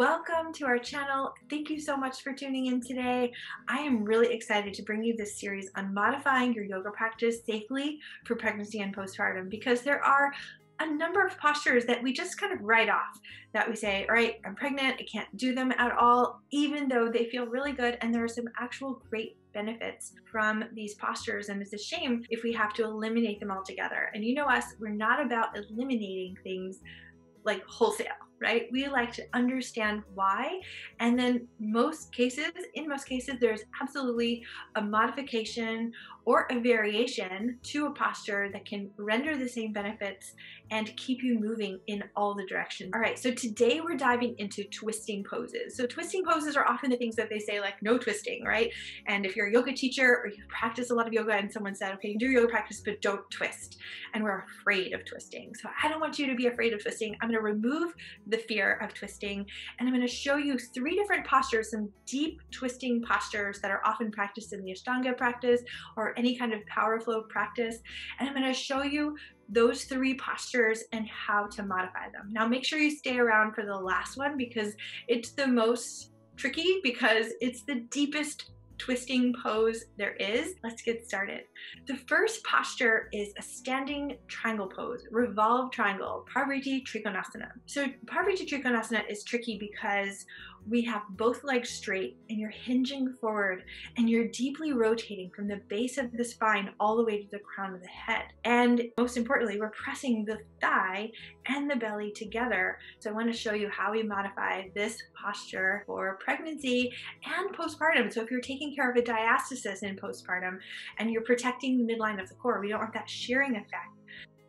Welcome to our channel. Thank you so much for tuning in today. I am really excited to bring you this series on modifying your yoga practice safely for pregnancy and postpartum, because there are a number of postures that we just kind of write off, that we say, all right, I'm pregnant, I can't do them at all, even though they feel really good and there are some actual great benefits from these postures, and it's a shame if we have to eliminate them altogether. And you know us, we're not about eliminating things like wholesale, right? We like to understand why, and then in most cases, there's absolutely a modification or a variation to a posture that can render the same benefits and keep you moving in all the directions. All right, so today we're diving into twisting poses. So twisting poses are often the things that they say, like no twisting, right? And if you're a yoga teacher or you practice a lot of yoga and someone said, okay, you can do yoga practice, but don't twist. And we're afraid of twisting. So I don't want you to be afraid of twisting. I'm gonna remove the fear of twisting, and I'm gonna show you 3 different postures, some deep twisting postures that are often practiced in the Ashtanga practice or any kind of power flow practice. And I'm gonna show you those 3 postures and how to modify them. Now make sure you stay around for the last one, because it's the most tricky, because it's the deepest twisting pose there is. Let's get started. The first posture is a standing triangle pose, revolved triangle, parivrtta trikonasana. So parivrtta trikonasana is tricky because we have both legs straight and you're hinging forward and you're deeply rotating from the base of the spine all the way to the crown of the head. And most importantly, we're pressing the thigh and the belly together. So I want to show you how we modify this posture for pregnancy and postpartum. So if you're taking care of a diastasis in postpartum and you're protecting the midline of the core, we don't want that shearing effect.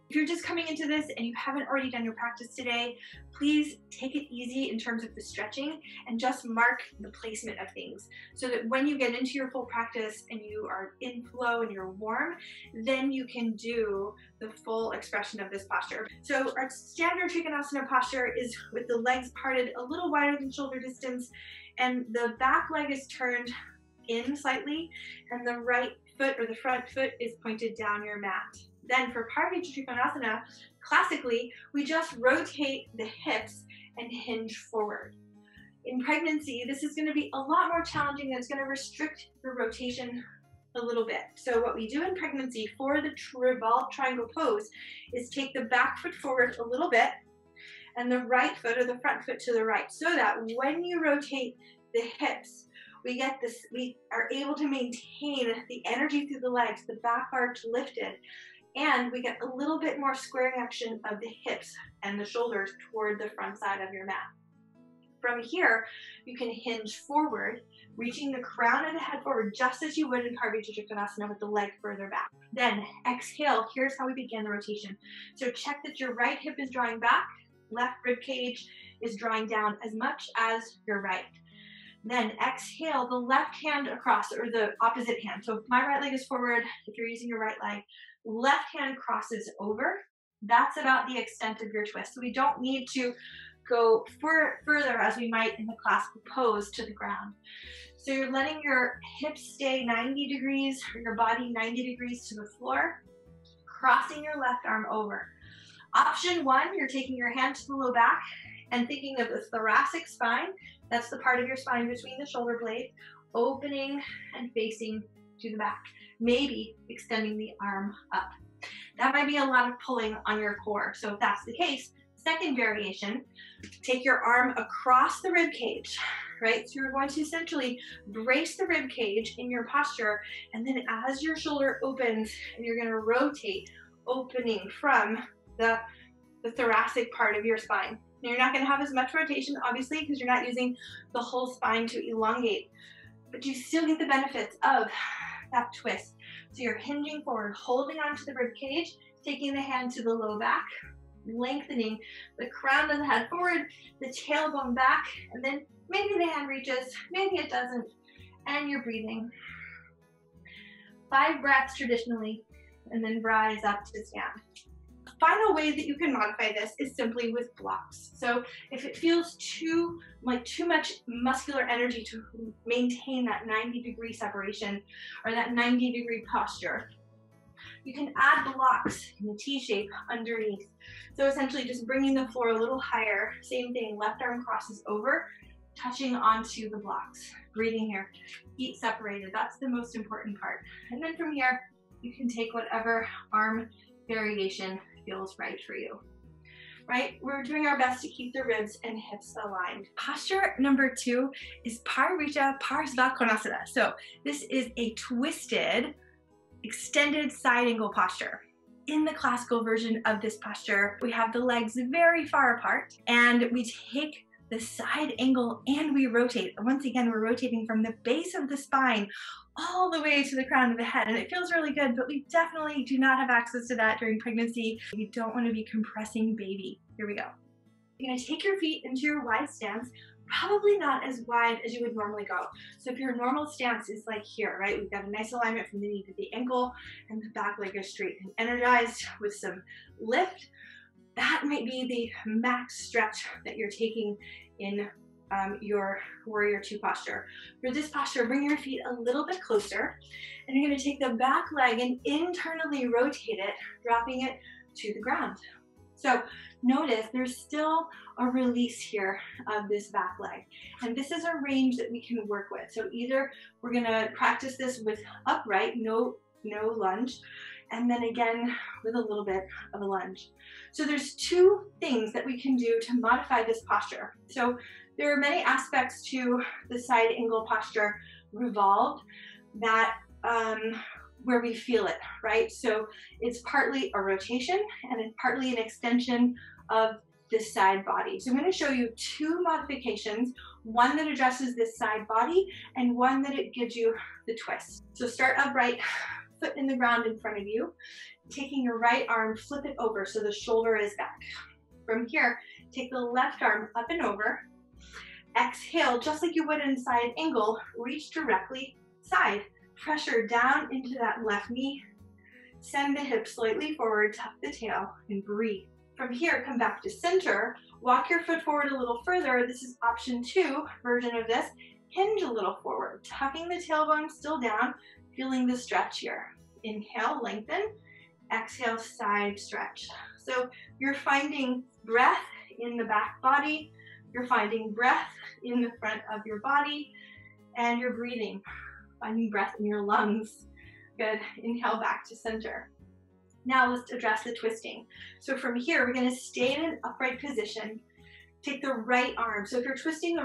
If you're just coming into this and you haven't already done your practice today, please take it easy in terms of the stretching and just mark the placement of things, so that when you get into your full practice and you are in flow and you're warm, then you can do the full expression of this posture. So our standard Trikonasana posture is with the legs parted a little wider than shoulder distance, and the back leg is turned in slightly, and the right foot or the front foot is pointed down your mat. Then for parivrtta trikonasana, classically, we just rotate the hips and hinge forward. In pregnancy, this is going to be a lot more challenging, and it's going to restrict your rotation a little bit. So what we do in pregnancy for the revolved triangle pose is take the back foot forward a little bit and the right foot or the front foot to the right, so that when you rotate the hips, we are able to maintain the energy through the legs, the back arch lifted, and we get a little bit more squaring action of the hips and the shoulders toward the front side of your mat. From here, you can hinge forward, reaching the crown of the head forward, just as you would in parivrtta trikonasana with the leg further back. Then exhale, here's how we begin the rotation. So check that your right hip is drawing back, left rib cage is drawing down as much as your right. Then exhale, the left hand across, or the opposite hand. So if my right leg is forward, if you're using your right leg, left hand crosses over. That's about the extent of your twist. So we don't need to go further as we might in the classical pose to the ground. So you're letting your hips stay 90 degrees, or your body 90 degrees to the floor, crossing your left arm over. Option 1, you're taking your hand to the low back and thinking of the thoracic spine. That's the part of your spine between the shoulder blades, opening and facing to the back, maybe extending the arm up. That might be a lot of pulling on your core. So if that's the case, second variation, take your arm across the rib cage, right? So you're going to essentially brace the rib cage in your posture, and then as your shoulder opens, you're going to rotate, opening from the thoracic part of your spine. Now, you're not going to have as much rotation, obviously, because you're not using the whole spine to elongate, but you still get the benefits of that twist. So you're hinging forward, holding onto the rib cage, taking the hand to the low back, lengthening the crown of the head forward, the tailbone back, and then maybe the hand reaches, maybe it doesn't, and you're breathing. 5 breaths traditionally, and then rise up to stand. Final way that you can modify this is simply with blocks. So if it feels too much muscular energy to maintain that 90-degree separation or that 90-degree posture, You can add blocks in the T shape underneath. So essentially just bringing the floor a little higher. Same thing, left arm crosses over, touching onto the blocks. Breathing here, feet separated. That's the most important part. And then from here, you can take whatever arm variation feels right for you. Right? We're doing our best to keep the ribs and hips aligned. Posture number 2 is parivrtta parsvakonasana. So this is a twisted, extended side angle posture. In the classical version of this posture, we have the legs very far apart and we take the side angle and we rotate. Once again, we're rotating from the base of the spine all the way to the crown of the head, and it feels really good, but we definitely do not have access to that during pregnancy. You don't want to be compressing baby. Here we go. You're going to take your feet into your wide stance, probably not as wide as you would normally go. So if your normal stance is like here, right? We've got a nice alignment from the knee to the ankle, and the back leg is straight and energized with some lift. That might be the max stretch that you're taking in your warrior 2 posture. For this posture, bring your feet a little bit closer, and you're going to take the back leg and internally rotate it, dropping it to the ground. So notice there's still a release here of this back leg, and this is a range that we can work with. So either we're going to practice this with upright, no lunge, and then again with a little bit of a lunge. So there's 2 things that we can do to modify this posture. So there are many aspects to the side angle posture, revolved, that where we feel it, right? So it's partly a rotation and it's partly an extension of this side body. So I'm going to show you 2 modifications, one that addresses this side body and one that it gives you the twist. So start upright, foot in the ground in front of you. Taking your right arm, flip it over so the shoulder is back. From here, take the left arm up and over. Exhale, just like you would in side angle, reach directly side. Pressure down into that left knee. Send the hips slightly forward, tuck the tail, and breathe. From here, come back to center. Walk your foot forward a little further. This is option 2 version of this. Hinge a little forward, tucking the tailbone still down, feeling the stretch here. Inhale, lengthen. Exhale, side stretch. So you're finding breath in the back body, you're finding breath in the front of your body, and you're breathing, finding breath in your lungs. Good. Inhale back to center. Now let's address the twisting. So from here, we're going to stay in an upright position. Take the right arm. So if you're twisting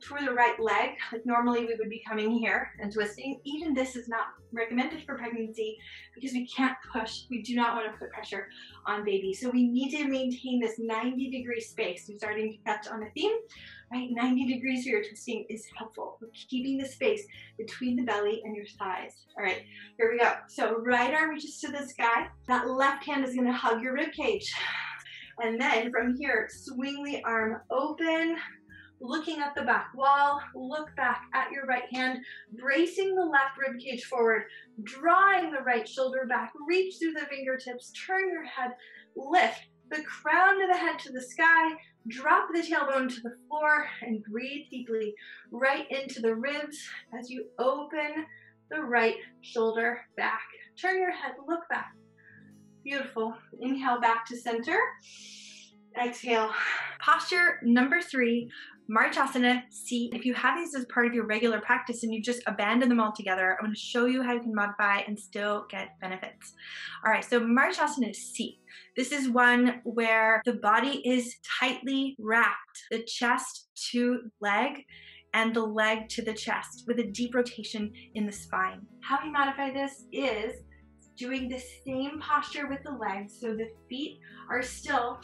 toward the right leg, like normally we would be coming here and twisting. Even this is not recommended for pregnancy because we can't push. We do not want to put pressure on baby. So we need to maintain this 90-degree space. We're starting to catch on a theme, right? 90 degrees for your twisting is helpful. We're keeping the space between the belly and your thighs. All right, here we go. So right arm reaches to the sky. That left hand is going to hug your rib cage. And then from here, swing the arm open, looking at the back wall, look back at your right hand, bracing the left rib cage forward, drawing the right shoulder back, reach through the fingertips, turn your head, lift the crown of the head to the sky, drop the tailbone to the floor, and breathe deeply right into the ribs as you open the right shoulder back. Turn your head, look back. Beautiful. Inhale back to center. Exhale. Posture number 3, marichyasana seat. If you have these as part of your regular practice and you just abandon them altogether, I'm going to show you how you can modify and still get benefits. All right, so marichyasana is seat. This is one where the body is tightly wrapped, the chest to leg and the leg to the chest with a deep rotation in the spine. How we modify this is doing the same posture with the legs, so the feet are still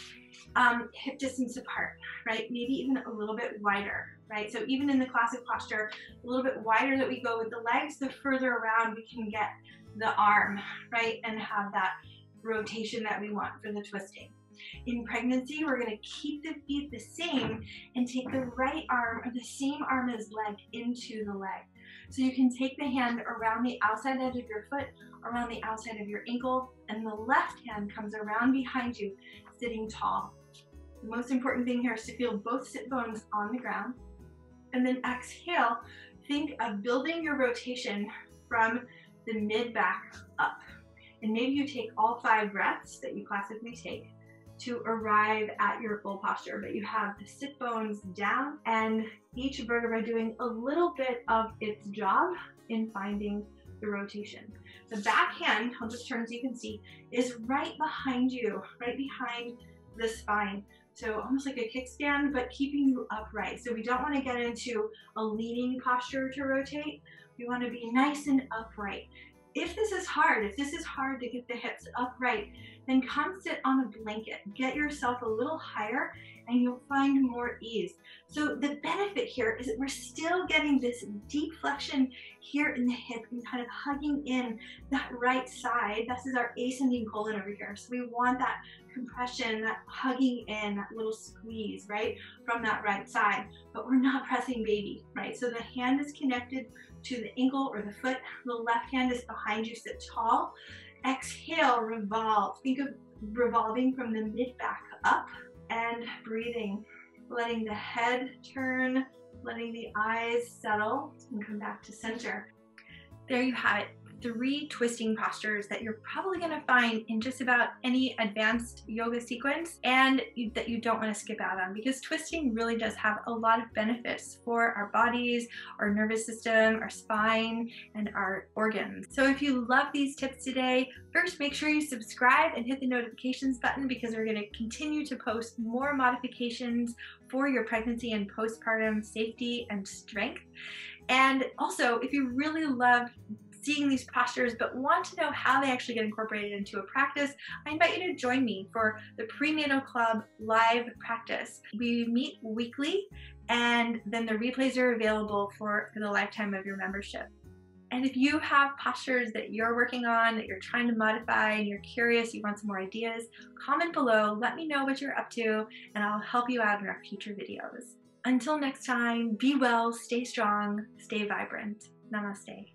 hip distance apart, right? Maybe even a little bit wider, right? So even in the classic posture, a little bit wider that we go with the legs, the further around we can get the arm, right? And have that rotation that we want for the twisting. In pregnancy, we're going to keep the feet the same and take the right arm or the same arm as leg into the leg. So you can take the hand around the outside edge of your foot, around the outside of your ankle, and the left hand comes around behind you, sitting tall. The most important thing here is to feel both sit bones on the ground. And then exhale, think of building your rotation from the mid back up. And maybe you take all 5 breaths that you classically take to arrive at your full posture, but you have the sit bones down and each vertebra doing a little bit of its job in finding the rotation. The back hand, I'll just turn so you can see, is right behind you, right behind the spine. So almost like a kickstand, but keeping you upright. So we don't want to get into a leaning posture to rotate. We want to be nice and upright. If this is hard to get the hips upright, then come sit on a blanket. Get yourself a little higher and you'll find more ease. So the benefit here is that we're still getting this deep flexion here in the hip and kind of hugging in that right side. This is our ascending colon over here. So we want that compression, that hugging in, that little squeeze, right, from that right side. But we're not pressing baby, right? So the hand is connected to the ankle or the foot. The left hand is behind you, sit tall. Exhale, revolve. Think of revolving from the mid-back up and breathing, letting the head turn, letting the eyes settle and come back to center. There you have it. 3 twisting postures that you're probably going to find in just about any advanced yoga sequence and that you don't want to skip out on, because twisting really does have a lot of benefits for our bodies, our nervous system, our spine, and our organs. So if you love these tips today, first make sure you subscribe and hit the notifications button, because we're going to continue to post more modifications for your pregnancy and postpartum safety and strength. And also, if you really love seeing these postures but want to know how they actually get incorporated into a practice, I invite you to join me for the Prenatal Club live practice. We meet weekly and then the replays are available for the lifetime of your membership. And if you have postures that you're working on, that you're trying to modify, and you're curious, you want some more ideas, comment below, let me know what you're up to, and I'll help you out in our future videos. Until next time, be well, stay strong, stay vibrant. Namaste.